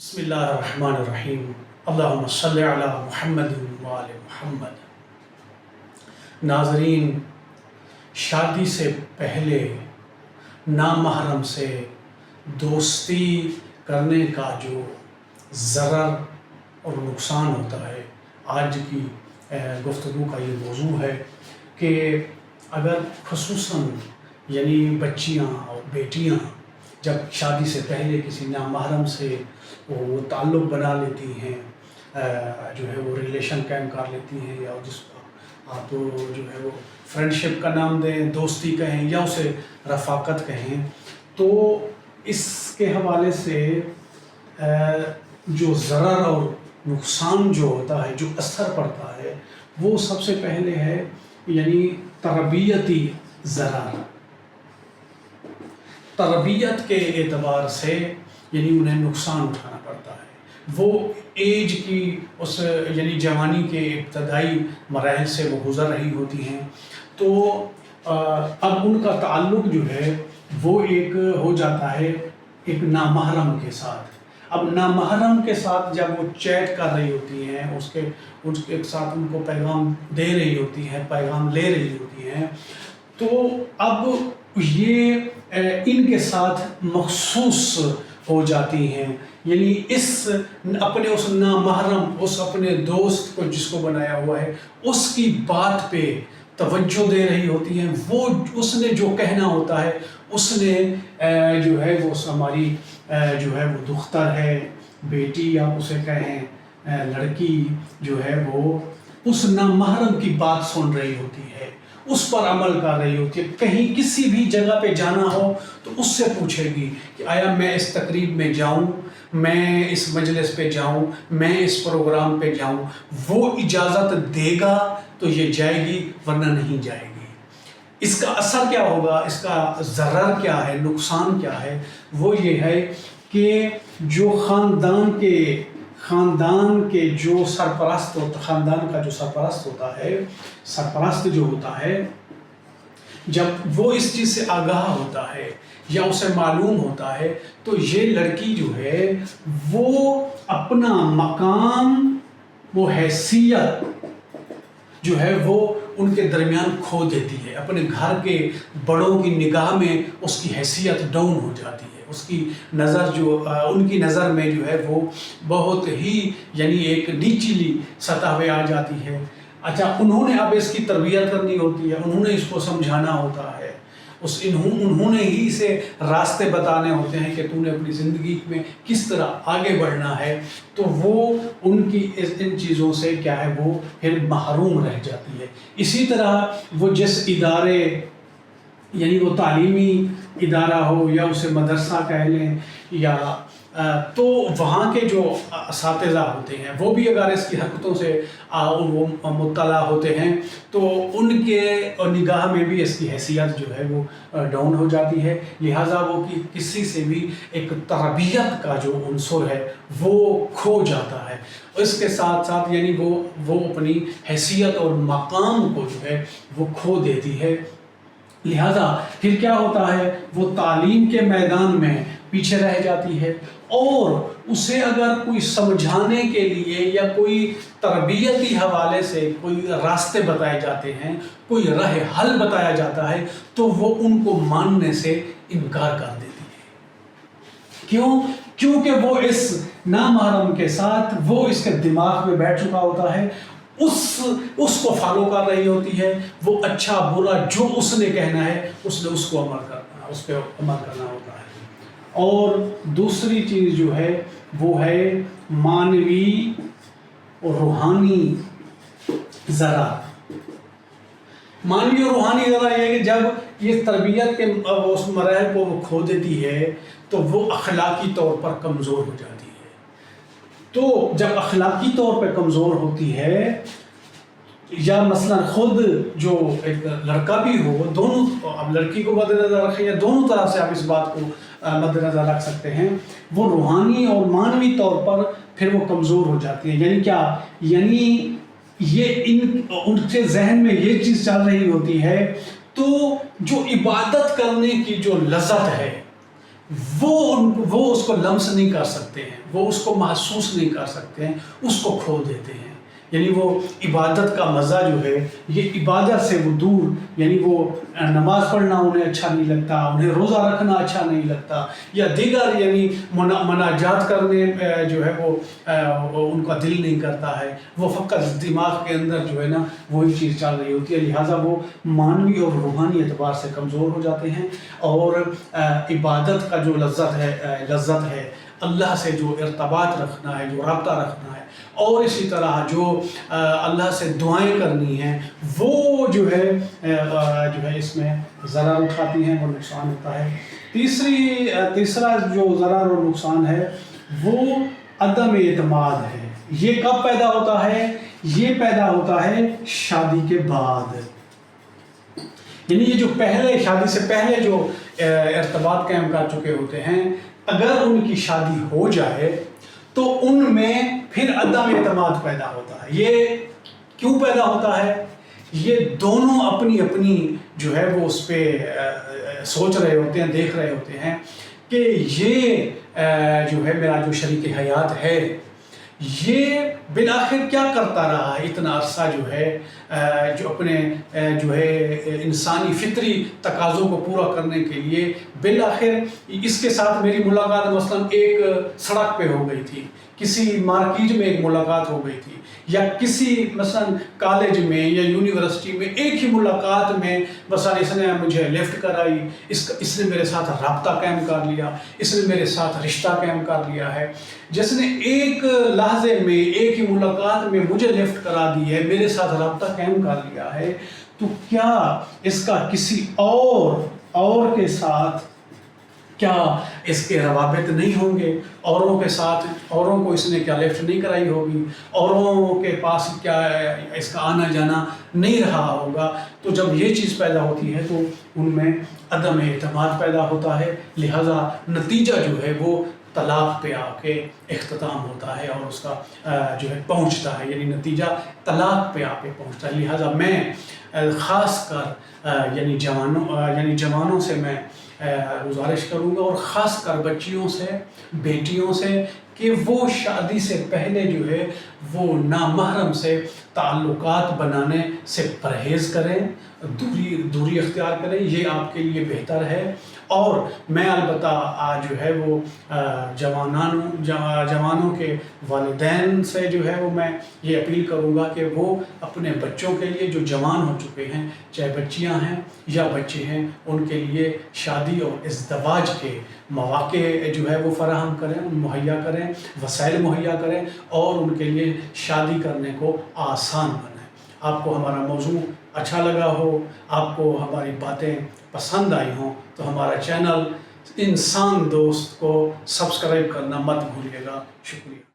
بسم اللہ الرحمن الرحیم اللہم صلی علی محمد وآل محمد۔ ناظرین، شادی سے پہلے نامحرم سے دوستی کرنے کا جو ضرر اور نقصان ہوتا ہے، آج کی گفتگو کا یہ موضوع ہے کہ اگر خصوصاً بچیاں اور بیٹیاں جب شادی سے پہلے کسی نامحرم سے وہ تعلق بنا لیتی ہیں، وہ ریلیشن قائم کر لیتی ہیں، یا جس کو آپ وہ فرینڈشپ کا نام دیں، دوستی کہیں یا اسے رفاقت کہیں، تو اس کے حوالے سے جو ضرر اور نقصان جو ہوتا ہے، جو اثر پڑتا ہے، وہ سب سے پہلے ہے تربیتی ضرر۔ تربیت کے اعتبار سے انہیں نقصان اٹھانا پڑتا ہے۔ وہ ایج کی اس جوانی کے ابتدائی مراحل سے وہ گزر رہی ہوتی ہیں، تو اب ان کا تعلق جو ہے وہ ایک ہو جاتا ہے ایک نامحرم کے ساتھ۔ اب نامحرم کے ساتھ جب وہ چیٹ کر رہی ہوتی ہیں، اس کے ساتھ ان کو پیغام دے رہی ہوتی ہیں، پیغام لے رہی ہوتی ہیں، تو اب یہ ان کے ساتھ مخصوص ہو جاتی ہیں، اس نامحرم، اس اپنے دوست کو جس کو بنایا ہوا ہے، اس کی بات پہ توجہ دے رہی ہوتی ہیں۔ وہ اس نے جو کہنا ہوتا ہے، اس نے وہ ہماری وہ دختر ہے، بیٹی آپ اسے کہیں، لڑکی وہ اس نامحرم کی بات سن رہی ہوتی ہے، اس پر عمل کر رہی ہوتی ہے۔ کہیں کسی بھی جگہ پہ جانا ہو تو اس سے پوچھے گی کہ آیا میں اس تقریب میں جاؤں، میں اس مجلس پہ جاؤں، میں اس پروگرام پہ جاؤں۔ وہ اجازت دے گا تو یہ جائے گی، ورنہ نہیں جائے گی۔ اس کا اثر کیا ہوگا، اس کا ضرر کیا ہے، نقصان کیا ہے؟ وہ یہ ہے کہ جو خاندان کے جو سرپرست ہوتا، خاندان کا جو سرپرست ہوتا ہے، سرپرست جو ہوتا ہے، جب وہ اس چیز سے آگاہ ہوتا ہے یا اسے معلوم ہوتا ہے، تو یہ لڑکی جو ہے وہ اپنا مقام، وہ حیثیت جو ہے وہ ان کے درمیان کھو دیتی ہے۔ اپنے گھر کے بڑوں کی نگاہ میں اس کی حیثیت ڈاؤن ہو جاتی ہے، اس کی نظر ان کی نظر میں وہ بہت ہی ایک نیچلی سطح پہ آ جاتی ہے۔ اچھا، انہوں نے اب اس کی تربیت کرنی ہوتی ہے، انہوں نے اس کو سمجھانا ہوتا ہے، انہوں نے ہی اسے راستے بتانے ہوتے ہیں کہ تو نے اپنی زندگی میں کس طرح آگے بڑھنا ہے، تو وہ ان چیزوں سے وہ پھر محروم رہ جاتی ہے۔ اسی طرح وہ جس ادارے وہ تعلیمی ادارہ ہو یا اسے مدرسہ کہہ لیں، یا تو وہاں کے جو اساتذہ ہوتے ہیں وہ بھی اگر اس کی حرکتوں سے وہ مطلع ہوتے ہیں، تو ان کے نگاہ میں بھی اس کی حیثیت وہ ڈاؤن ہو جاتی ہے۔ لہٰذا وہ کسی سے بھی ایک تربیت کا جو عنصر ہے وہ کھو جاتا ہے، اس کے ساتھ ساتھ وہ اپنی حیثیت اور مقام کو وہ کھو دیتی ہے۔ لہذا پھر کیا ہوتا ہے، وہ تعلیم کے میدان میں پیچھے رہ جاتی ہے، اور اسے اگر کوئی سمجھانے کے لیے یا کوئی تربیتی حوالے سے کوئی راستے بتائے جاتے ہیں، کوئی راہ حل بتایا جاتا ہے، تو وہ ان کو ماننے سے انکار کر دیتی ہے۔ کیوں؟ کیونکہ وہ اس نامحرم کے ساتھ وہ اس کے دماغ میں بیٹھ چکا ہوتا ہے، اس کو فالو کر رہی ہوتی ہے، وہ اچھا برا جو اس نے کہنا ہے اس پہ عمل کرنا ہوتا ہے۔ اور دوسری چیز وہ ہے معنوی اور روحانی ضرر۔ معنوی اور روحانی ضرر یہ ہے کہ جب یہ تربیت کے اس مراحل کو وہ کھو دیتی ہے تو وہ اخلاقی طور پر کمزور ہو جاتی ہے۔ تو جب اخلاقی طور پہ کمزور ہوتی ہے، یا مثلا خود جو ایک لڑکا بھی ہو، دونوں، اب لڑکی کو مد نظر رکھیں یا دونوں طرف سے آپ اس بات کو مد نظر رکھ سکتے ہیں، وہ روحانی اور معنوی طور پر پھر وہ کمزور ہو جاتی ہے۔ کیا؟ یہ ان کے ذہن میں یہ چیز چل رہی ہوتی ہے، تو جو عبادت کرنے کی جو لذت ہے وہ اس کو لمس نہیں کر سکتے ہیں، وہ اس کو محسوس نہیں کر سکتے ہیں، اس کو کھو دیتے ہیں۔ یعنی وہ عبادت کا مزہ جو ہے، یہ عبادت سے وہ دور، یعنی وہ نماز پڑھنا انہیں اچھا نہیں لگتا، انہیں روزہ رکھنا اچھا نہیں لگتا، یا دیگر یعنی مناجات کرنے جو ہے وہ ان کا دل نہیں کرتا ہے، وہ فقط دماغ کے اندر جو ہے نا وہی چیز چل رہی ہوتی ہے، لہٰذا وہ معنوی اور روحانی اعتبار سے کمزور ہو جاتے ہیں، اور عبادت کا جو لذت ہے، اللہ سے جو ارتباط رکھنا ہے، جو رابطہ رکھنا ہے، اور اسی طرح جو اللہ سے دعائیں کرنی ہیں، وہ جو ہے اس میں ضرر اٹھاتی ہیں، وہ نقصان ہوتا ہے۔ تیسرا جو ضرر اور نقصان ہے وہ عدم اعتماد ہے۔ یہ کب پیدا ہوتا ہے؟ یہ پیدا ہوتا ہے شادی کے بعد، یعنی یہ جو شادی سے پہلے جو ارتباط قائم کر چکے ہوتے ہیں، اگر ان کی شادی ہو جائے تو ان میں پھر عدم اعتماد پیدا ہوتا ہے۔ یہ کیوں پیدا ہوتا ہے؟ یہ دونوں اپنی اپنی جو ہے وہ اس پہ سوچ رہے ہوتے ہیں، دیکھ رہے ہوتے ہیں کہ یہ جو ہے میرا جو شریک حیات ہے، یہ بالآخر کیا کرتا رہا ہے اتنا عرصہ، جو ہے جو اپنے جو ہے انسانی فطری تقاضوں کو پورا کرنے کے لیے، بالآخر اس کے ساتھ میری ملاقات مثلاً ایک سڑک پہ ہو گئی تھی، کسی مارکیٹ میں ایک ملاقات ہو گئی تھی، یا کسی مثلاً کالج میں یا یونیورسٹی میں ایک ہی ملاقات میں مثلاً اس نے مجھے لفٹ کرائی، اس نے میرے ساتھ رابطہ قائم کر لیا، اس نے میرے ساتھ رشتہ قائم کر لیا ہے، جس نے ایک لحظے میں ایک ہی ملاقات میں مجھے لفٹ کرا دی ہے، میرے ساتھ رابطہ قائم کر لیا ہے، تو کیا اس کا کسی اور کے ساتھ کیا اس کے روابط نہیں ہوں گے؟ اوروں کے ساتھ، اوروں کو اس نے کیا لفٹ نہیں کرائی ہوگی، اوروں کے پاس کیا اس کا آنا جانا نہیں رہا ہوگا؟ تو جب یہ چیز پیدا ہوتی ہے تو ان میں عدم اعتماد پیدا ہوتا ہے، لہٰذا نتیجہ جو ہے وہ طلاق پہ آ کے اختتام ہوتا ہے، اور اس کا جو ہے پہنچتا ہے، یعنی نتیجہ طلاق پہ آ کے پہنچتا ہے۔ لہٰذا میں خاص کر یعنی جوانوں سے میں گزارش کروں گا، اور خاص کر بچیوں سے، بیٹیوں سے، کہ وہ شادی سے پہلے جو ہے وہ نامحرم سے تعلقات بنانے سے پرہیز کریں، دوری اختیار کریں، یہ آپ کے لیے بہتر ہے۔ اور میں البتہ جو ہے وہ جوانوں کے والدین سے جو ہے وہ میں یہ اپیل کروں گا کہ وہ اپنے بچوں کے لیے، جو جوان ہو چکے ہیں، چاہے بچیاں ہیں یا بچے ہیں، ان کے لیے شادی اور ازدواج کے مواقع جو ہے وہ فراہم کریں، مہیا کریں، وسائل مہیا کریں، اور ان کے لیے شادی کرنے کو آسان بنائیں۔ آپ کو ہمارا موضوع اچھا لگا ہو، آپ کو ہماری باتیں پسند آئی ہوں، تو ہمارا چینل انسان دوست کو سبسکرائب کرنا مت بھولیے گا۔ شکریہ۔